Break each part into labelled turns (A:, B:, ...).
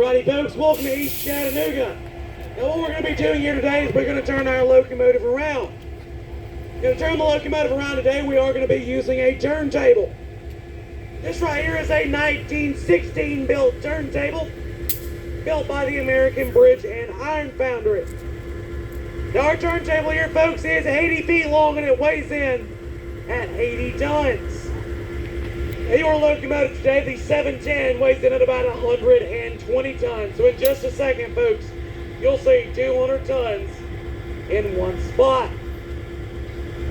A: Alrighty folks, welcome to East Chattanooga. Now what we're going to be doing here today is we're going to turn our locomotive around. Going to turn the locomotive around today, we are going to be using a turntable. This right here is a 1916 built turntable, built by the American Bridge and Iron Foundry. Now our turntable here folks is 80 feet long and it weighs in at 80 tons. Your locomotive today, the 710, weighs in at about 120 tons. So in just a second, folks, you'll see 200 tons in one spot.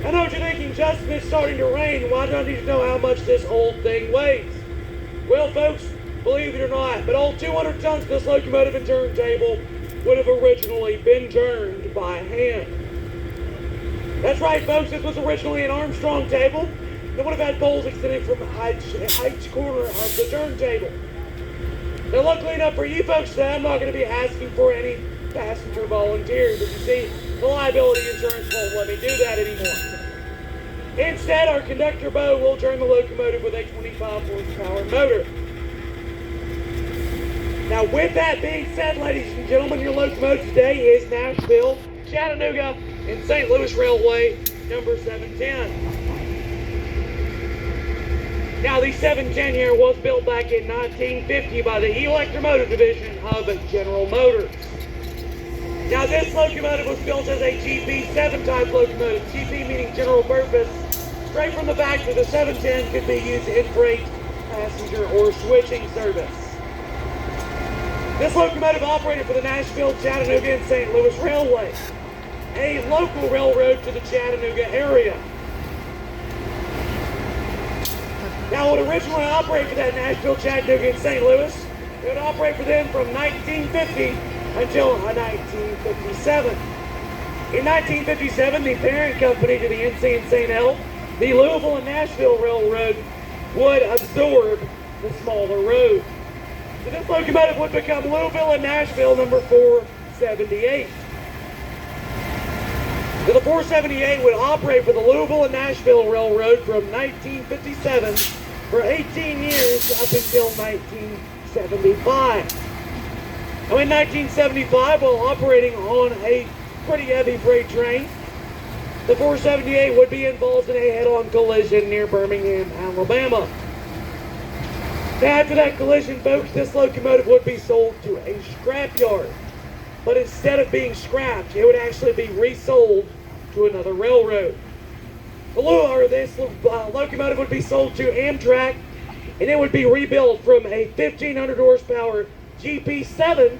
A: I know what you're thinking, Justin, it's starting to rain. Why do I need to know how much this old thing weighs? Well, folks, believe it or not, but all 200 tons of this locomotive and turntable would have originally been turned by hand. That's right, folks, this was originally an Armstrong table. They would have had poles extending from each corner of the turntable. Now luckily enough for you folks today, I'm not going to be asking for any passenger volunteers. As you see, the liability insurance won't let me do that anymore. Instead, our conductor Bo will turn the locomotive with a 25 horsepower motor. Now with that being said, ladies and gentlemen, your locomotive today is Nashville, Chattanooga, and St. Louis Railway number 710. Now, the 710 here was built back in 1950 by the Electromotive Division of General Motors. Now, this locomotive was built as a GP7 type locomotive. GP meaning general purpose. Straight from the back to the 710 could be used in freight, passenger, or switching service. This locomotive operated for the Nashville, Chattanooga, and St. Louis Railway, a local railroad to the Chattanooga area. Now, it would originally operate for that Nashville, Chattanooga, and St. Louis. It would operate for them from 1950 until 1957. In 1957, the parent company to the NC and St. L, the Louisville and Nashville Railroad, would absorb the smaller road. So this locomotive would become Louisville and Nashville number 478. So the 478 would operate for the Louisville and Nashville Railroad from 1957 for 18 years up until 1975. Now in 1975, while operating on a pretty heavy freight train, the 478 would be involved in a head-on collision near Birmingham, Alabama. Now after that collision, folks, this locomotive would be sold to a scrapyard. But instead of being scrapped, it would actually be resold to another railroad. This locomotive would be sold to Amtrak, and it would be rebuilt from a 1,500 horsepower GP7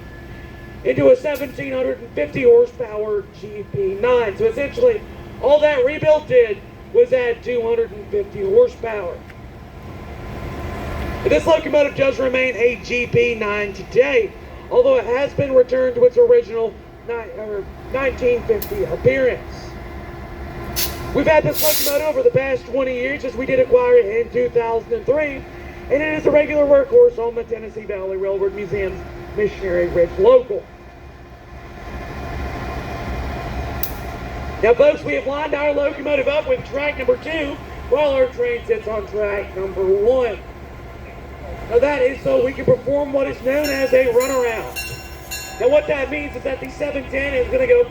A: into a 1,750 horsepower GP9. So essentially, all that rebuild did was add 250 horsepower. But this locomotive does remain a GP9 today, although it has been returned to its original 1950 appearance. We've had this locomotive over the past 20 years as we did acquire it in 2003, and it is a regular workhorse on the Tennessee Valley Railroad Museum's Missionary Ridge Local. Now folks, we have lined our locomotive up with track number 2 while our train sits on track number 1. Now that is so we can perform what is known as a runaround. Now what that means is that the 710 is going to go